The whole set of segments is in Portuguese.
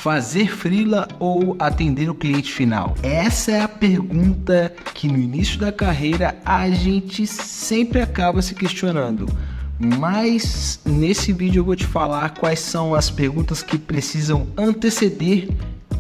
fazer freela ou atender o cliente final? Essa é a pergunta que no início da carreira a gente sempre acaba se questionando. Mas nesse vídeo eu vou te falar quais são as perguntas que precisam anteceder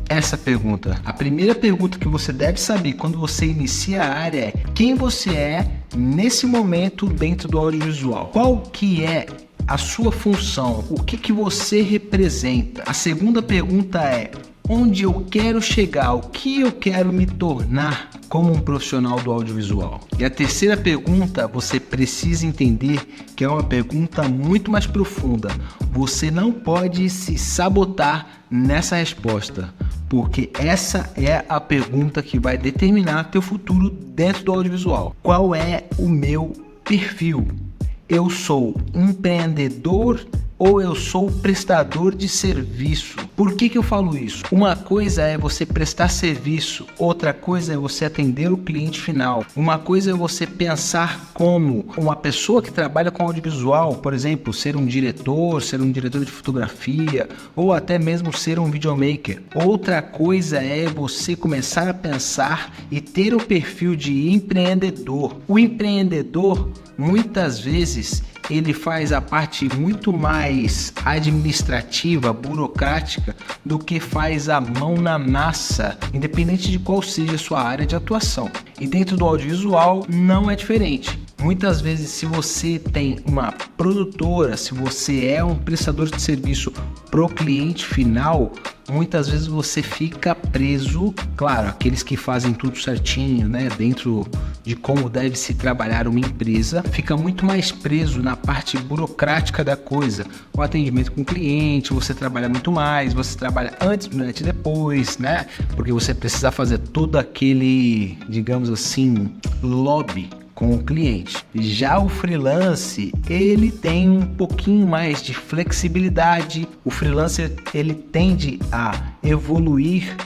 essa pergunta. A primeira pergunta que você deve saber quando você inicia a área é quem você é nesse momento dentro do audiovisual. Qual que é a sua função? O que você representa? A segunda pergunta é onde eu quero chegar? O que eu quero me tornar como um profissional do audiovisual? E a terceira pergunta, você precisa entender que é uma pergunta muito mais profunda. Você não pode se sabotar nessa resposta, porque essa é a pergunta que vai determinar teu futuro dentro do audiovisual. Qual é o meu perfil? Eu sou empreendedor ou eu sou prestador de serviço? Por que eu falo isso? Uma coisa é você prestar serviço, outra coisa é você atender o cliente final. Uma coisa é você pensar como uma pessoa que trabalha com audiovisual, por exemplo, ser um diretor de fotografia ou até mesmo ser um videomaker. Outra coisa é você começar a pensar e ter o perfil de empreendedor. O empreendedor, muitas vezes, ele faz a parte muito mais administrativa, burocrática, do que faz a mão na massa, independente de qual seja a sua área de atuação. E dentro do audiovisual não é diferente. Muitas vezes, se você tem uma produtora, se você é um prestador de serviço pro cliente final, muitas vezes você fica preso, claro, aqueles que fazem tudo certinho, né, dentro de como deve se trabalhar uma empresa, fica muito mais preso na parte burocrática da coisa, o atendimento com o cliente, você trabalha muito mais, você trabalha antes, durante e depois, né, porque você precisa fazer todo aquele, digamos assim, lobby com o cliente. Já o freelance, ele tem um pouquinho mais de flexibilidade. O freelancer, ele tende a evoluir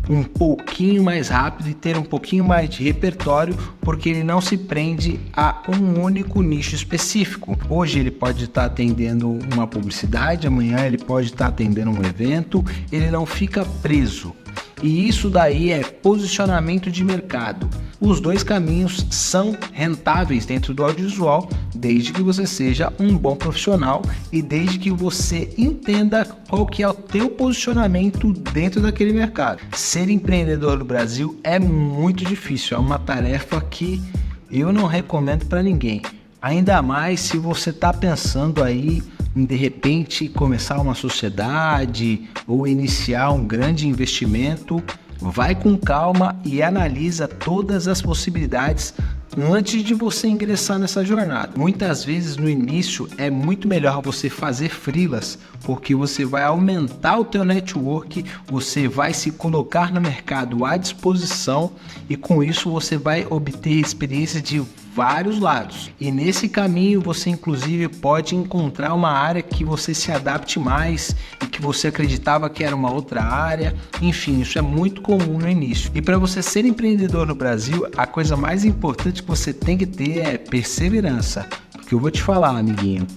um pouquinho mais rápido e ter um pouquinho mais de repertório, porque ele não se prende a um único nicho específico. Hoje ele pode estar atendendo uma publicidade, amanhã ele pode estar atendendo um evento, ele não fica preso. E isso daí é posicionamento de mercado. Os dois caminhos são rentáveis dentro do audiovisual, desde que você seja um bom profissional e desde que você entenda qual que é o teu posicionamento dentro daquele mercado. Ser empreendedor no Brasil é muito difícil, é uma tarefa que eu não recomendo para ninguém. Ainda mais se você está pensando aí em de repente começar uma sociedade ou iniciar um grande investimento. Vai com calma e analisa todas as possibilidades antes de você ingressar nessa jornada. Muitas vezes no início é muito melhor você fazer freelas, porque você vai aumentar o teu network, você vai se colocar no mercado à disposição e com isso você vai obter experiência de vários lados. E nesse caminho você inclusive pode encontrar uma área que você se adapte mais e que você acreditava que era uma outra área. Enfim, isso é muito comum no início. E para você ser empreendedor no Brasil, a coisa mais importante que você tem que ter é perseverança. Porque eu vou te falar, amiguinho,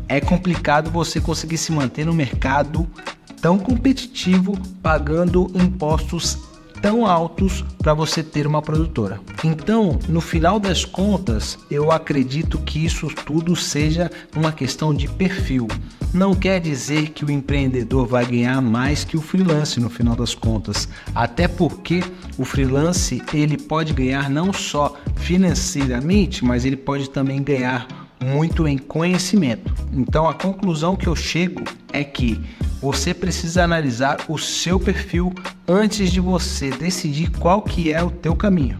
é complicado você conseguir se manter no mercado tão competitivo, pagando impostos tão altos para você ter uma produtora. Então, no final das contas, eu acredito que isso tudo seja uma questão de perfil. Não quer dizer que o empreendedor vai ganhar mais que o freelance no final das contas, até porque o freelance ele pode ganhar não só financeiramente, mas ele pode também ganhar muito em conhecimento. Então a conclusão que eu chego é que você precisa analisar o seu perfil antes de você decidir qual que é o teu caminho.